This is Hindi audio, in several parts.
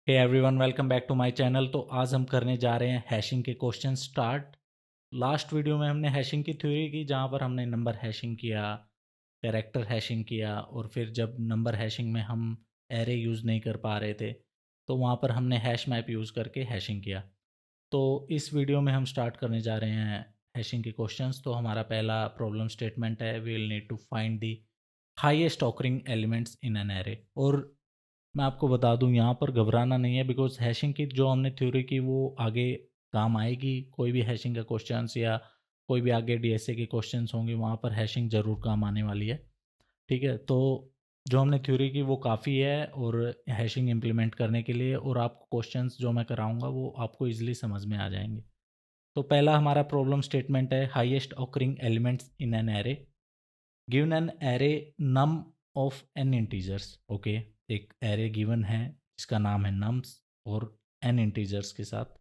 Hey everyone, welcome back to my channel. तो आज हम करने जा रहे हैं हैशिंग के क्वेश्चन स्टार्ट। लास्ट वीडियो में हमने हैशिंग की थ्योरी की, जहाँ पर हमने नंबर हैशिंग किया, कैरेक्टर हैशिंग किया, और फिर जब नंबर हैशिंग में हम एरे यूज़ नहीं कर पा रहे थे तो वहाँ पर हमने हैश मैप यूज़ करके हैशिंग किया। तो इस वीडियो में हम स्टार्ट करने जा रहे हैं हैशिंग के क्वेश्चंस। तो हमारा पहला प्रॉब्लम स्टेटमेंट है, we will need to find the highest occurring elements in an array. और मैं आपको बता दूं, यहाँ पर घबराना नहीं है, बिकॉज हैशिंग की जो हमने थ्योरी की वो आगे काम आएगी। कोई भी हैशिंग का क्वेश्चंस या कोई भी आगे डीएसए के क्वेश्चंस होंगे, वहाँ पर हैशिंग ज़रूर काम आने वाली है। ठीक है, तो जो हमने थ्योरी की वो काफ़ी है और हैशिंग इम्प्लीमेंट करने के लिए, और आपको क्वेश्चंस जो मैं कराऊंगा वो आपको ईजिली समझ में आ जाएंगे। तो पहला हमारा प्रॉब्लम स्टेटमेंट है, highest occurring elements in an array. Given an array num of n integers. Okay, एक एरे गिवन है जिसका नाम है नम्स और एन इंटीजर्स के साथ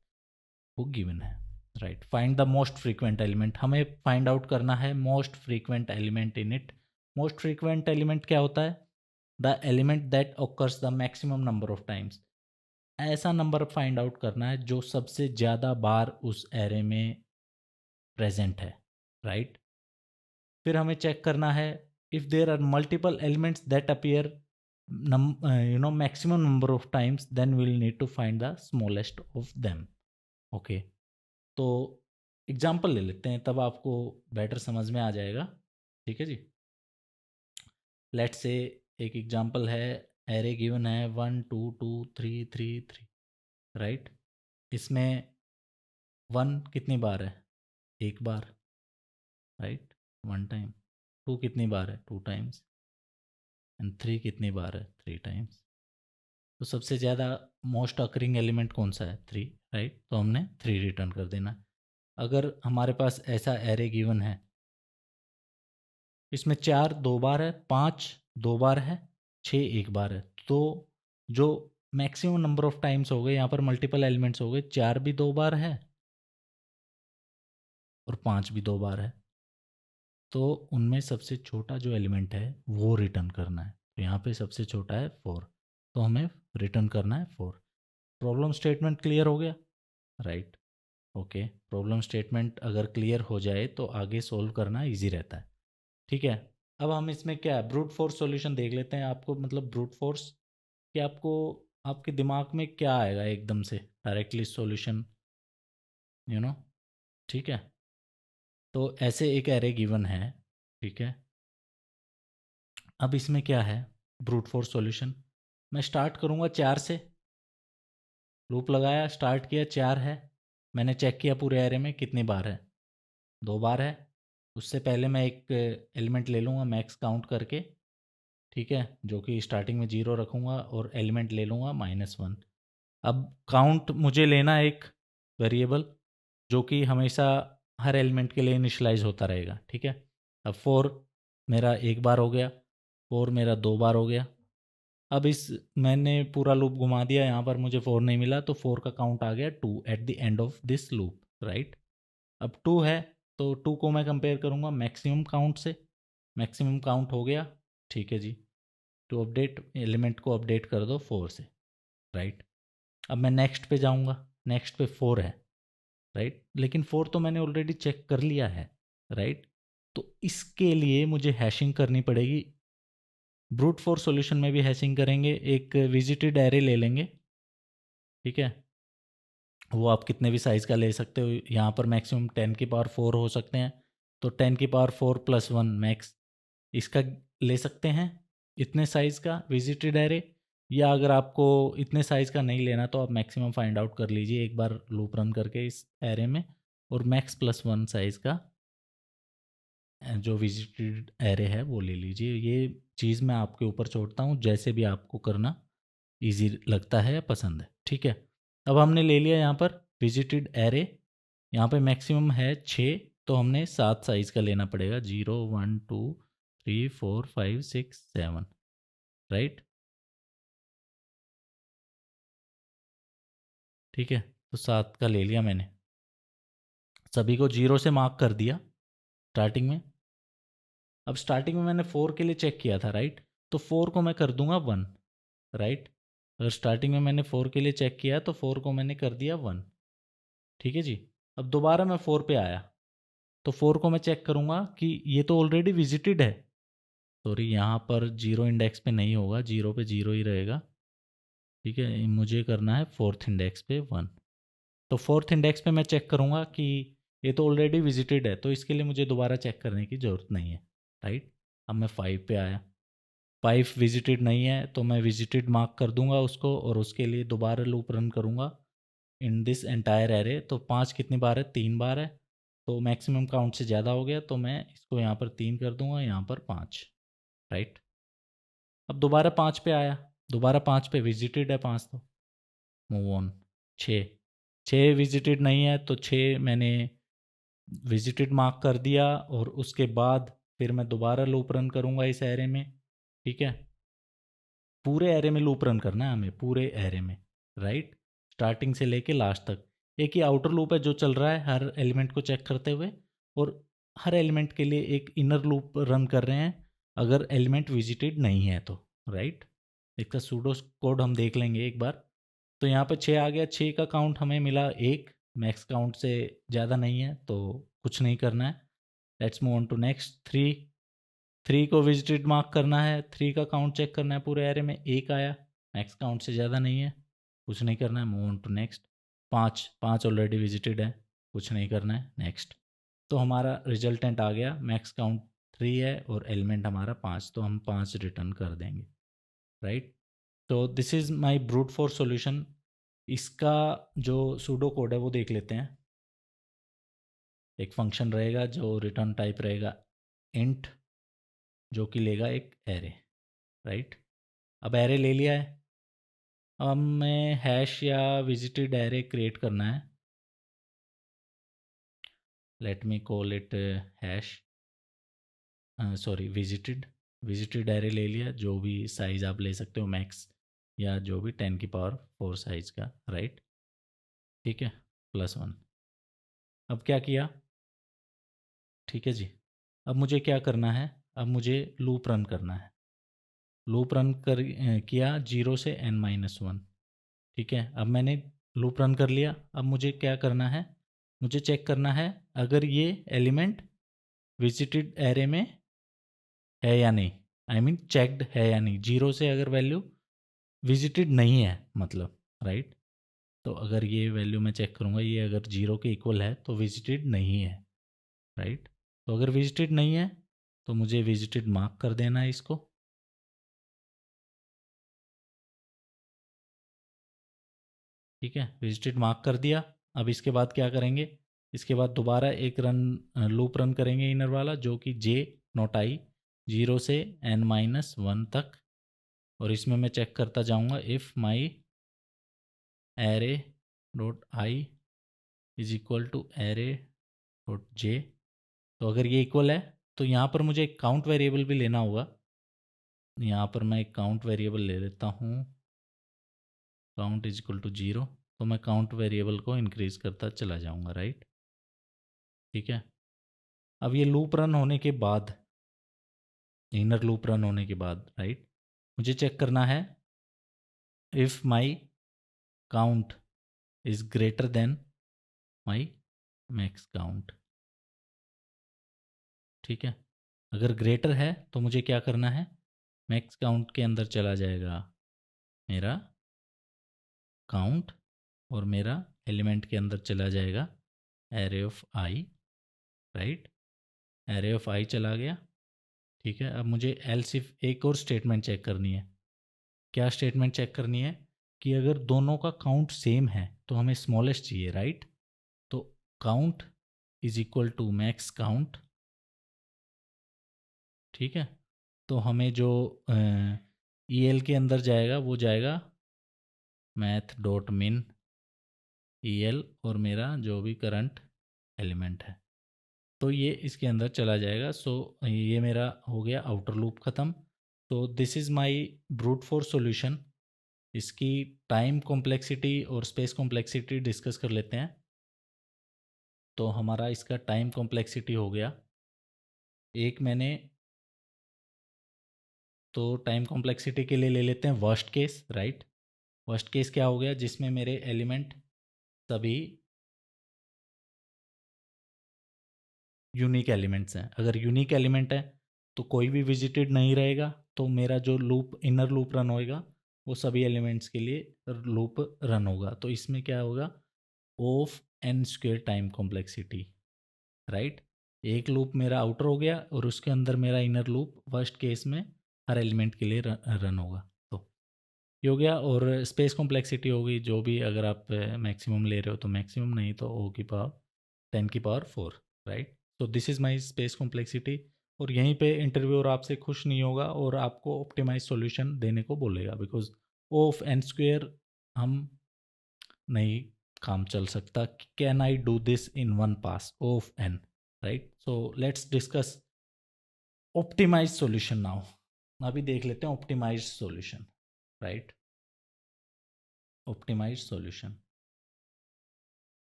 वो गिवन है। Right, find the most frequent element. हमें फाइंड आउट करना है most frequent element in it. Most frequent element क्या होता है? The element that occurs the maximum number of times. ऐसा नंबर फाइंड आउट करना है जो सबसे ज़्यादा बार उस एरे में प्रेजेंट है। राइट, फिर हमें चेक करना है, if there are multiple elements that appear maximum number of times, then will need to find the smallest of them. Okay, तो एग्जाम्पल ले लेते हैं, तब आपको बेटर समझ में आ जाएगा। ठीक है जी, लेट्स से एक एग्जाम्पल है, एरे गिवन है 1 2 2 3 3 3। राइट, इसमें 1 कितनी बार है? एक बार। Right, 1 time. 2 कितनी बार है? 2 टाइम्स। एंड 3 कितनी बार है? 3 टाइम्स। तो सबसे ज़्यादा मोस्ट अकरिंग एलिमेंट कौन सा है? 3। राइट, तो हमने 3 रिटर्न कर देना है। अगर हमारे पास ऐसा एरे गिवन है, इसमें 4 2 बार है, 5 2 बार है, 6 एक बार है, तो जो मैक्सिमम नंबर ऑफ टाइम्स हो गए, यहाँ पर मल्टीपल एलिमेंट्स हो गए, 4 भी 2 बार है और 5 भी 2 बार है, तो उनमें सबसे छोटा जो एलिमेंट है वो रिटर्न करना है। तो यहाँ पे सबसे छोटा है 4, तो हमें रिटर्न करना है 4। प्रॉब्लम स्टेटमेंट क्लियर हो गया? Right, okay. प्रॉब्लम स्टेटमेंट अगर क्लियर हो जाए तो आगे सोल्व करना इजी रहता है। ठीक है, अब हम इसमें क्या है, ब्रूट फोर्स सॉल्यूशन देख लेते हैं। आपको मतलब ब्रूट फोर्स कि आपको आपके दिमाग में क्या आएगा एकदम से डायरेक्टली सॉल्यूशन, यू नो। ठीक है, तो ऐसे एक एरे गिवन है। ठीक है, अब इसमें क्या है ब्रूट फोर्स सॉल्यूशन। मैं स्टार्ट करूँगा 4 से, लूप लगाया, स्टार्ट किया, 4 है। मैंने चेक किया पूरे एरे में कितनी बार है, 2 बार है। उससे पहले मैं एक एलिमेंट ले लूँगा मैक्स काउंट करके। ठीक है, जो कि स्टार्टिंग में 0 रखूँगा और एलिमेंट ले लूँगा -1। अब काउंट मुझे लेना है एक वेरिएबल जो कि हमेशा हर एलिमेंट के लिए इनिशलाइज होता रहेगा। ठीक है, अब 4 मेरा एक बार हो गया, 4 मेरा 2 बार हो गया। अब इस मैंने पूरा लूप घुमा दिया, यहाँ पर मुझे 4 नहीं मिला, तो 4 का काउंट आ गया 2 at the end of this loop. Right, अब 2 है तो 2 को मैं कंपेयर करूँगा मैक्सिमम काउंट से। मैक्सिमम काउंट हो गया। ठीक है जी, टू अपडेट एलिमेंट को अपडेट कर दो 4 से। राइट, अब मैं नेक्स्ट पे जाऊँगा, नेक्स्ट पे 4 है। राइट, लेकिन 4 तो मैंने ऑलरेडी चेक कर लिया है। राइट, तो इसके लिए मुझे हैशिंग करनी पड़ेगी। ब्रूट फोर्स सॉल्यूशन में भी हैशिंग करेंगे, एक विजिटेड एरे ले लेंगे। ठीक है, वो आप कितने भी साइज़ का ले सकते हो, यहाँ पर मैक्सिमम 10 की पावर 4 हो सकते हैं, तो 10 की पावर 4 + 1 मैक्स इसका ले सकते हैं, इतने साइज़ का विजिटेड एरे। या अगर आपको इतने साइज़ का नहीं लेना तो आप मैक्सिमम फाइंड आउट कर लीजिए एक बार लूप रन करके इस एरे में, और मैक्स +1 साइज़ का जो विजिटेड एरे है वो ले लीजिए। ये चीज़ मैं आपके ऊपर छोड़ता हूँ, जैसे भी आपको करना ईज़ी लगता है या पसंद है। ठीक है, अब हमने ले लिया यहाँ पर विजिटेड एरे। यहाँ पे मैक्सिमम है 6, तो हमने 7 साइज़ का लेना पड़ेगा, 0 1 2 3 4 5 6 7। राइट, ठीक है, तो 7 का ले लिया मैंने, सभी को 0 से मार्क कर दिया स्टार्टिंग में। अब स्टार्टिंग में मैंने 4 के लिए चेक किया था। राइट, तो 4 को मैं कर दूंगा 1। राइट, अगर स्टार्टिंग में मैंने 4 के लिए चेक किया तो 4 को मैंने कर दिया 1। ठीक है जी। अब दोबारा मैं 4 पे आया तो 4 को मैं चेक करूँगा कि ये तो ऑलरेडी विजिटेड है। सॉरी, यहाँ पर 0 इंडेक्स पे नहीं होगा, 0 पे 0 ही रहेगा। ठीक है, मुझे करना है 4th इंडेक्स पे 1। तो 4th इंडेक्स पे मैं चेक करूँगा कि ये तो ऑलरेडी विजिटेड है, तो इसके लिए मुझे दोबारा चेक करने की ज़रूरत नहीं है, राइट। अब मैं 5 पे आया, 5 विजिटेड नहीं है तो मैं विजिटेड मार्क कर दूंगा उसको, और उसके लिए दोबारा लूप रन करूँगा इन दिस एंटायर एरे। तो 5 कितनी बार है? 3 बार है, तो मैक्सिमम काउंट से ज़्यादा हो गया, तो मैं इसको यहाँ पर 3 कर दूंगा, यहाँ पर 5, राइट। अब दोबारा 5 पे आया, दोबारा 5 पे विजिटेड है 5, तो मूव ऑन। 6, 6 विजिटेड नहीं है तो 6 मैंने विजिटेड मार्क कर दिया, और उसके बाद फिर मैं दोबारा लूप रन करूँगा इस एरे में। ठीक है, पूरे एरे में लूप रन करना है हमें, पूरे एरे में, राइट, स्टार्टिंग से लेके लास्ट तक। एक ही आउटर लूप है जो चल रहा है हर एलिमेंट को चेक करते हुए, और हर एलिमेंट के लिए एक इनर लूप रन कर रहे हैं अगर एलिमेंट विजिटेड नहीं है तो, राइट। इसका सूडो कोड हम देख लेंगे एक बार। तो यहाँ पे 6 आ गया, 6 का काउंट हमें मिला 1, मैक्स काउंट से ज़्यादा नहीं है तो कुछ नहीं करना है। Let's move on to next. 3, 3 को विजिटेड मार्क करना है, 3 का काउंट चेक करना है पूरे एरे में, 1 आया, मैक्स काउंट से ज़्यादा नहीं है, कुछ नहीं करना है, move on to next. 5, 5 already visited है, कुछ नहीं करना है, नेक्स्ट। तो हमारा रिजल्टेंट आ गया, मैक्स काउंट 3 है और एलिमेंट हमारा 5, तो हम 5 रिटर्न कर देंगे, राइट। तो this is my brute force solution. इसका जो सूडो कोड है वो देख लेते हैं। एक फंक्शन रहेगा जो रिटर्न टाइप रहेगा इंट, जो कि लेगा एक एरे, राइट। अब एरे ले लिया है, अब हमें हैश या विजिटेड एरे क्रिएट करना है। Let me call it hash, sorry visited array ले लिया, जो भी साइज़ आप ले सकते हो, मैक्स या जो भी 10⁴ साइज़ का, राइट। ठीक है, +1। अब क्या किया? ठीक है जी। अब मुझे क्या करना है? अब मुझे लूप रन करना है। लूप रन किया 0 से n-1। ठीक है, अब मैंने लूप रन कर लिया। अब मुझे क्या करना है? मुझे चेक करना है अगर ये एलिमेंट विजिटेड एरे में है या नहीं, आई मीन चेक्ड है या नहीं। 0 से अगर वैल्यू विजिटेड नहीं है मतलब, राइट। तो अगर ये वैल्यू मैं चेक करूँगा, ये अगर 0 के इक्वल है तो विजिटेड नहीं है, राइट। तो अगर विजिटेड नहीं है तो मुझे विजिटेड मार्क कर देना है इसको। ठीक है, विजिटेड मार्क कर दिया। अब इसके बाद क्या करेंगे? इसके बाद दोबारा एक लूप रन करेंगे इनर वाला, जो कि j नॉट i 0 से n-1 तक, और इसमें मैं चेक करता जाऊंगा if my array dot i is equal to array dot j. तो अगर ये इक्वल है तो यहाँ पर मुझे एक काउंट वेरिएबल भी लेना होगा। यहाँ पर मैं एक काउंट वेरिएबल ले लेता हूँ, काउंट इज इक्वल टू 0। तो मैं काउंट वेरिएबल को इंक्रीज करता चला जाऊँगा, राइट। ठीक है, अब ये लूप रन होने के बाद, इनर लूप रन होने के बाद, राइट, मुझे चेक करना है if my count is greater than my max count. ठीक है, अगर ग्रेटर है तो मुझे क्या करना है? मैक्स काउंट के अंदर चला जाएगा मेरा काउंट, और मेरा एलिमेंट के अंदर चला जाएगा array of i, right. Array of i चला गया। ठीक है, अब मुझे एल्स इफ एक और स्टेटमेंट चेक करनी है। क्या स्टेटमेंट चेक करनी है? कि अगर दोनों का काउंट सेम है तो हमें स्मॉलेस्ट चाहिए, राइट। तो count is equal to max count. ठीक है, तो हमें जो ई एल के अंदर जाएगा वो जाएगा मैथ डॉट मिन ई एल, और मेरा जो भी करंट एलिमेंट है तो ये इसके अंदर चला जाएगा। सो ये मेरा हो गया आउटर लूप ख़त्म। तो this is my brute force solution. इसकी टाइम कॉम्प्लेक्सिटी और स्पेस कॉम्प्लेक्सिटी डिस्कस कर लेते हैं। तो हमारा इसका टाइम कॉम्प्लेक्सिटी हो गया एक, मैंने तो टाइम कॉम्प्लेक्सिटी के लिए ले लेते हैं worst case, right. Worst case क्या हो गया, जिसमें मेरे एलिमेंट सभी यूनिक एलिमेंट्स हैं। अगर यूनिक एलिमेंट है तो कोई भी विजिटेड नहीं रहेगा, तो मेरा जो लूप इनर लूप रन होएगा वो सभी एलिमेंट्स के लिए लूप रन होगा। तो इसमें क्या होगा, of n square time complexity, right. एक लूप मेरा आउटर हो गया और उसके अंदर मेरा इनर लूप वर्स्ट केस में हर एलिमेंट के लिए रन होगा। तो ये हो गया। और स्पेस कॉम्प्लेक्सिटी होगी जो भी, अगर आप मैक्सिमम ले रहे हो तो मैक्सिमम, नहीं तो ओ की पावर 10⁴, राइट। तो this is my space complexity. और यहीं पे इंटरव्यूअर आपसे खुश नहीं होगा और आपको ऑप्टिमाइज सॉल्यूशन देने को बोलेगा, because O of n square हम नहीं काम चल सकता। Can I do this in one pass of n, right. So let's discuss optimize solution now. अभी देख लेते हैं optimize solution, right. Optimize solution,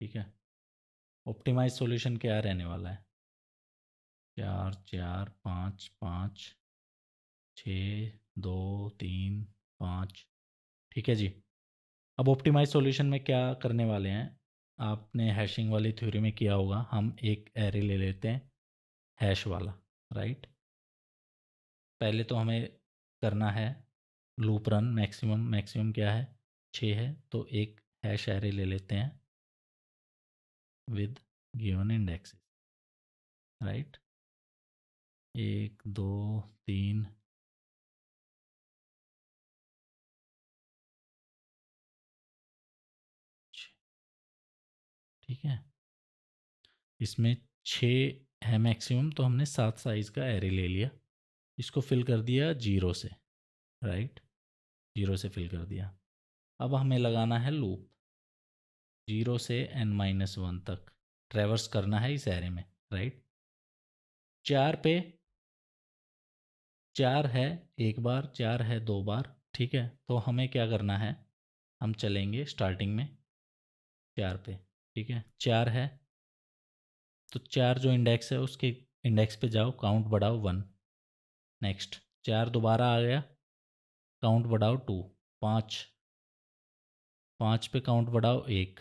ठीक है। ऑप्टिमाइज सॉल्यूशन क्या रहने वाला है, 4 4 5 5 6 2 3 5, ठीक है जी। अब ऑप्टिमाइज सॉल्यूशन में क्या करने वाले हैं, आपने हैशिंग वाली थ्योरी में किया होगा। हम एक एरे ले लेते हैं हैश वाला, राइट। पहले तो हमें करना है लूप रन। मैक्सिमम मैक्सिमम क्या है, 6 है, तो एक हैश एरे ले लेते हैं विद गिवन इंडेक्सेस, राइट। 1 2 3 6, ठीक है। इसमें 6 है मैक्सिमम, तो हमने 7 साइज़ का एरे ले लिया। इसको फिल कर दिया 0 से, राइट। 0 से फिल कर दिया। अब हमें लगाना है लूप 0 से n-1 तक ट्रैवर्स करना है इस एरे में, राइट। 4 पे 4 है एक बार, 4 है 2 बार, ठीक है। तो हमें क्या करना है, हम चलेंगे स्टार्टिंग में 4 पे, ठीक है। 4 है तो 4 जो इंडेक्स है उसके इंडेक्स पे जाओ, काउंट बढ़ाओ 1। नेक्स्ट 4 दोबारा आ गया, काउंट बढ़ाओ 2। 5, 5 पे काउंट बढ़ाओ 1।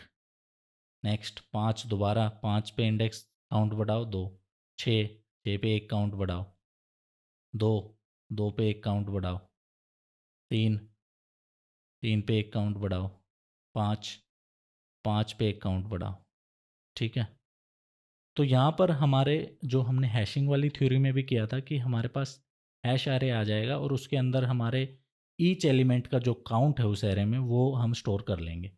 नेक्स्ट 5 दोबारा, 5 पे इंडेक्स काउंट बढ़ाओ 2। 6, 6 पे एक काउंट बढ़ाओ 2, 2 पे एक काउंट बढ़ाओ 3, 3 पे एक काउंट बढ़ाओ 5, 5 पे एक काउंट बढ़ाओ, ठीक है। तो यहाँ पर हमारे जो हमने हैशिंग वाली थ्योरी में भी किया था कि हमारे पास हैश एरे आ जाएगा और उसके अंदर हमारे ईच एलिमेंट का जो काउंट है उस एरे में वो हम स्टोर कर लेंगे,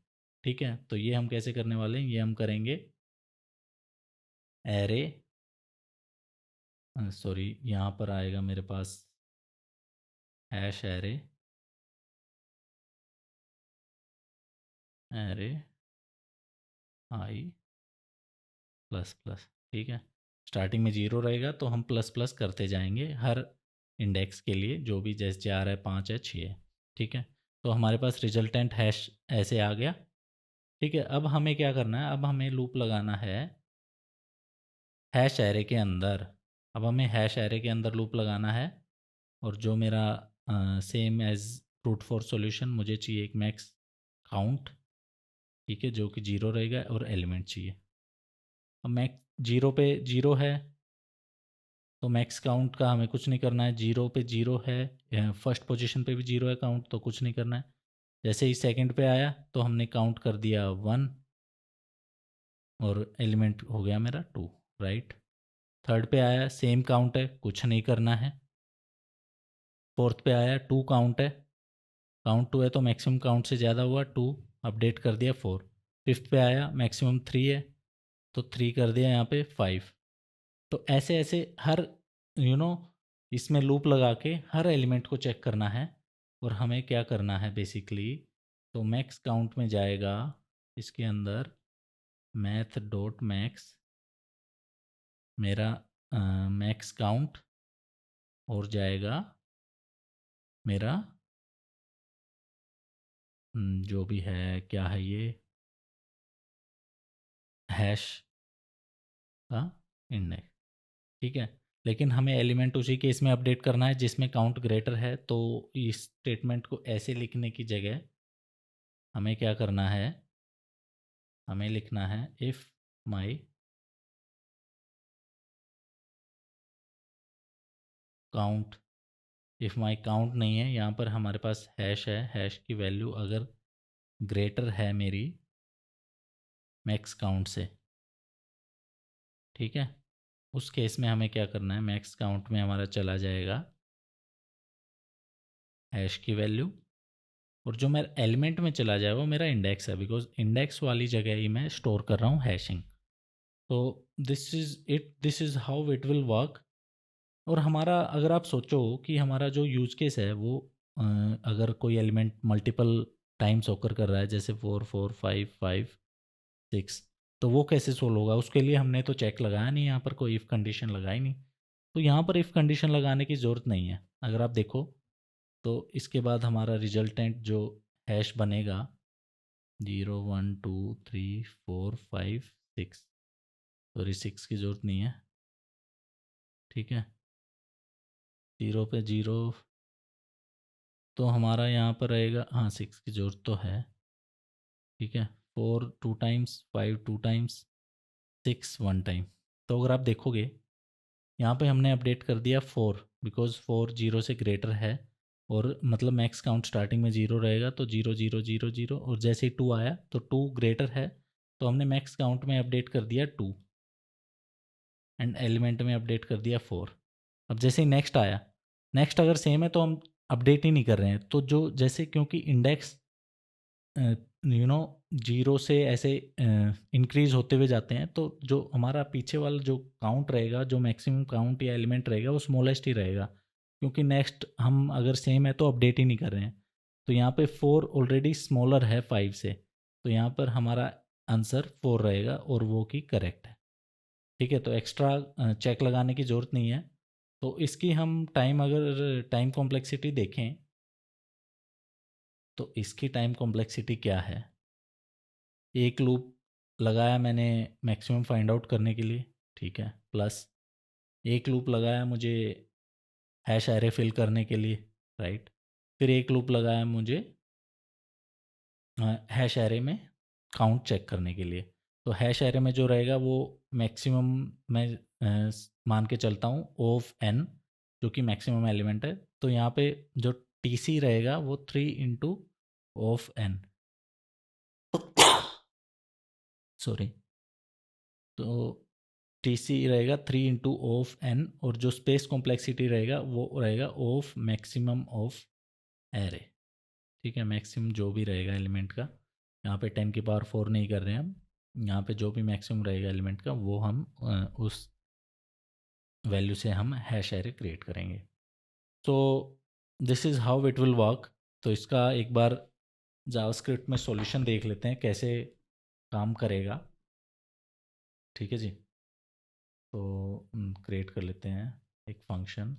ठीक है। तो ये हम कैसे करने वाले हैं, ये हम करेंगे एरे, सॉरी यहाँ पर आएगा मेरे पास hash array, array i plus plus, ठीक है। स्टार्टिंग में 0 रहेगा तो हम प्लस प्लस करते जाएंगे हर इंडेक्स के लिए, जो भी जैसे 4 है 5 है 6 है, ठीक है। तो हमारे पास रिजल्टेंट हैश ऐसे आ गया, ठीक है। अब हमें क्या करना है, अब हमें लूप लगाना है हैश एरे के अंदर। अब हमें हैश एरे के अंदर लूप लगाना है और जो मेरा same as brute force solution, मुझे चाहिए एक मैक्स काउंट, ठीक है, जो कि 0 रहेगा और एलिमेंट चाहिए। अब मैक्स 0 पे 0 है तो मैक्स काउंट का हमें कुछ नहीं करना है। 0 पे 0 है, फर्स्ट पोजीशन पे भी 0 है काउंट, तो कुछ नहीं करना है। जैसे ही सेकंड पे आया तो हमने काउंट कर दिया 1 और एलिमेंट हो गया मेरा 2, राइट। थर्ड पे आया सेम काउंट है, कुछ नहीं करना है। फोर्थ पे आया 2 काउंट है, काउंट 2 है तो मैक्सिमम काउंट से ज़्यादा हुआ 2, अपडेट कर दिया 4। फिफ्थ पे आया मैक्सिमम 3 है तो 3 कर दिया यहाँ पे 5। तो ऐसे ऐसे हर यू नो इसमें लूप लगा के हर एलिमेंट को चेक करना है। और हमें क्या करना है बेसिकली, तो मैक्स काउंट में जाएगा इसके अंदर मैथ डॉट मैक्स, मेरा मैक्स काउंट, और जाएगा मेरा जो भी है, क्या है ये, हैश का इंडेक्स, ठीक है। लेकिन हमें एलिमेंट उसी केस में अपडेट करना है जिसमें काउंट ग्रेटर है। तो इस स्टेटमेंट को ऐसे लिखने की जगह हमें क्या करना है, हमें लिखना है if my count, if my count नहीं है, यहाँ पर हमारे पास हैश है, हैश की वैल्यू अगर ग्रेटर है मेरी मैक्स काउंट से, ठीक है, उस केस में हमें क्या करना है, मैक्स काउंट में हमारा चला जाएगा हैश की वैल्यू, और जो मेरा एलिमेंट में चला जाए वो मेरा इंडेक्स है, बिकॉज इंडेक्स वाली जगह ही मैं स्टोर कर रहा हूँ हैशिंग। तो this is how it will work. और हमारा अगर आप सोचो कि हमारा जो यूज केस है वो अगर कोई एलिमेंट मल्टीपल टाइम्स ऑकर कर रहा है, जैसे 4 4 5 5 6, तो वो कैसे सोल्व होगा, उसके लिए हमने तो चेक लगाया नहीं, यहाँ पर कोई इफ़ कंडीशन लगाई नहीं। तो यहाँ पर इफ़ कंडीशन लगाने की ज़रूरत नहीं है। अगर आप देखो तो इसके बाद हमारा रिजल्टेंट जो हैश बनेगा 0 1 2 3 4 5 6, सॉरी 6 की ज़रूरत नहीं है, ठीक है, 0 पे 0, तो हमारा यहाँ पर रहेगा, हाँ 6 की ज़रूरत तो है, ठीक है, 4 2 टाइम्स, 5 2 टाइम्स, 6 1 टाइम। तो अगर आप देखोगे यहाँ पे हमने अपडेट कर दिया 4, बिकॉज 4 0 से ग्रेटर है, और मतलब मैक्स काउंट स्टार्टिंग में 0 रहेगा, तो 0 0 0 0, और जैसे ही 2 आया तो 2 ग्रेटर है, तो हमने मैक्स काउंट में अपडेट कर दिया 2, एंड एलिमेंट में अपडेट कर दिया 4। अब जैसे ही नेक्स्ट आया, नेक्स्ट अगर सेम है तो हम अपडेट ही नहीं कर रहे हैं, तो जो जैसे क्योंकि इंडेक्स जीरो से ऐसे इंक्रीज होते हुए जाते हैं, तो जो हमारा पीछे वाला जो काउंट रहेगा, जो मैक्सिमम काउंट या एलिमेंट रहेगा वो स्मॉलेस्ट ही रहेगा, क्योंकि नेक्स्ट हम अगर सेम है तो अपडेट ही नहीं कर रहे हैं। तो यहाँ पे 4 ऑलरेडी स्मॉलर है 5 से, तो यहाँ पर हमारा आंसर 4 रहेगा और वो की करेक्ट है, ठीक है। तो एक्स्ट्रा चेक लगाने की ज़रूरत नहीं है। तो इसकी हम टाइम, अगर टाइम कॉम्प्लेक्सिटी देखें तो इसकी टाइम कॉम्प्लेक्सिटी क्या है, एक लूप लगाया मैंने मैक्सिमम फाइंड आउट करने के लिए, ठीक है, प्लस एक लूप लगाया मुझे हैश एरे फिल करने के लिए, राइट, फिर एक लूप लगाया मुझे हैश एरे में काउंट चेक करने के लिए। तो हैश एरे में जो रहेगा वो मैक्सिमम मैं मान के चलता हूँ ऑफ एन, जो कि मैक्सिमम एलिमेंट है। तो यहाँ पे जो टी सी रहेगा वो 3 इंटू ऑफ एन, सॉरी, तो टी सी रहेगा 3 इंटू ऑफ एन, और जो स्पेस कॉम्प्लेक्सिटी रहेगा वो रहेगा ऑफ मैक्सिमम ऑफ एरे, ठीक है, मैक्सिमम जो भी रहेगा एलिमेंट का, यहाँ पे 10 की पावर 4 नहीं कर रहे हैं हम, यहाँ पे जो भी मैक्सिमम रहेगा एलिमेंट का वो हम उस वैल्यू से हम हैश एरे क्रिएट करेंगे। तो this is how it will work. तो इसका एक बार जावास्क्रिप्ट में सॉल्यूशन देख लेते हैं कैसे काम करेगा, ठीक है जी। तो क्रिएट कर लेते हैं एक फंक्शन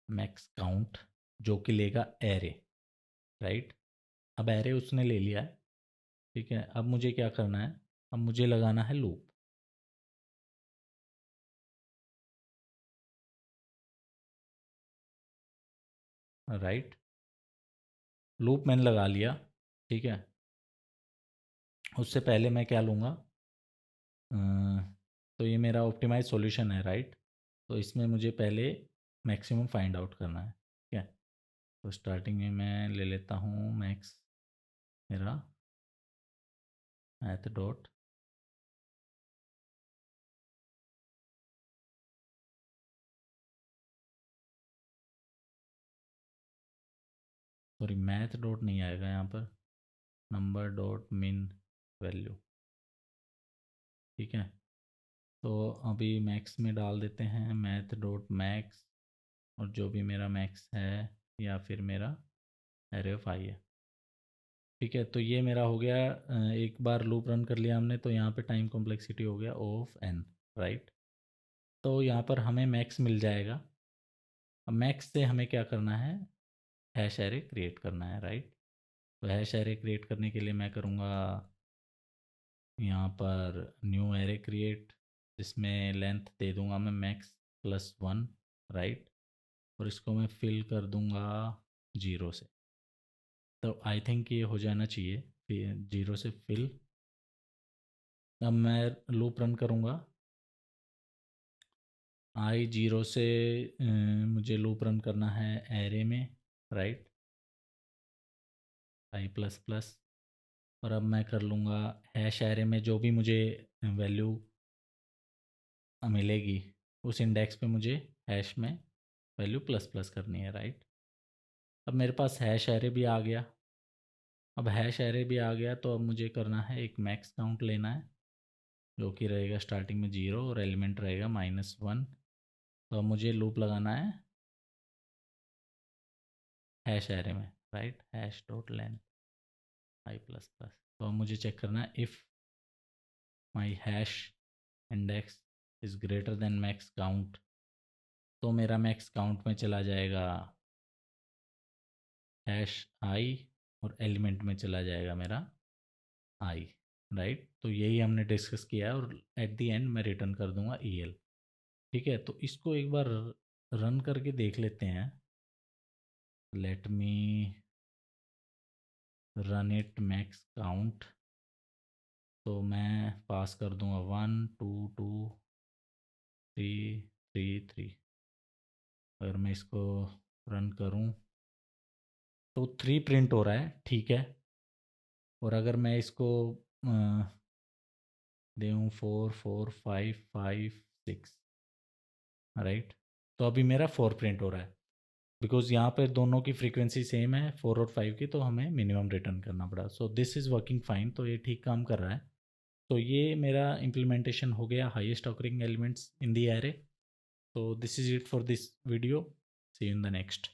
मैक्स काउंट, जो कि लेगा एरे, राइट। अब एरे उसने ले लिया है, ठीक है, अब मुझे क्या करना है, अब मुझे लगाना है लूप, राइट, लूप मैंने लगा लिया, ठीक है। उससे पहले मैं क्या लूँगा, अ, तो ये मेरा ऑप्टिमाइज सॉल्यूशन है, राइट। तो इसमें मुझे पहले मैक्सिमम फाइंड आउट करना है, ठीक है। तो स्टार्टिंग में मैं ले लेता हूँ मैक्स, मेरा math dot, sorry math dot नहीं आएगा यहाँ पर, नंबर डॉट मिन वैल्यू, ठीक है। तो अभी मैक्स में डाल देते हैं मैथ डॉट मैक्स, और जो भी मेरा मैक्स है या फिर मेरा एरे ऑफ आई है, ठीक है। तो ये मेरा हो गया, एक बार लूप रन कर लिया हमने, तो यहाँ पे टाइम कॉम्प्लेक्सिटी हो गया ऑफ एन, राइट। तो यहाँ पर हमें मैक्स मिल जाएगा। अब मैक्स से हमें क्या करना है, हैश एरे क्रिएट करना है, राइट। तो हैश एरे क्रिएट करने के लिए मैं करूँगा यहाँ पर न्यू एरे क्रिएट, जिसमें लेंथ दे दूँगा मैं मैक्स प्लस 1, राइट, और इसको मैं फिल कर दूँगा 0 से, तो आई थिंक ये हो जाना चाहिए, फिर 0 से फिल। अब मैं लूप रन करूँगा। आई 0 से मुझे लूप रन करना है एरे में, राइट, आई प्लस प्लस। और अब मैं कर लूँगा हैश एरे में जो भी मुझे वैल्यू मिलेगी उस इंडेक्स पे मुझे हैश में वैल्यू प्लस प्लस करनी है, राइट। अब मेरे पास हैश एरे भी आ गया। अब हैश एरे भी आ गया तो अब मुझे करना है एक मैक्स काउंट लेना है, जो कि रहेगा स्टार्टिंग में 0 और एलिमेंट रहेगा -1। तो अब मुझे लूप लगाना है हैश एरे में, राइट, हैश डॉट लेंथ आई प्लस प्लस। तो अब मुझे चेक करना है if my hash index is greater than max count, तो मेरा मैक्स काउंट में चला जाएगा हैश आई और एलिमेंट में चला जाएगा मेरा आई, राइट। तो यही हमने डिस्कस किया है और एट द एंड मैं रिटर्न कर दूंगा EL। ठीक है, तो इसको एक बार रन करके देख लेते हैं। Let me run it max count. तो मैं पास कर दूंगा 1 2 2 3 3 3। अगर मैं इसको रन करूं तो 3 प्रिंट हो रहा है, ठीक है। और अगर मैं इसको दूँ 4 4 5 5 6, राइट, तो अभी मेरा 4 प्रिंट हो रहा है बिकॉज यहाँ पर दोनों की फ्रीक्वेंसी सेम है 4 और 5 की, तो हमें मिनिमम रिटर्न करना पड़ा। So this is working fine, तो ये ठीक काम कर रहा है। तो ये मेरा इम्प्लीमेंटेशन हो गया highest occurring elements in the array. So this is it for this video. See you in the next.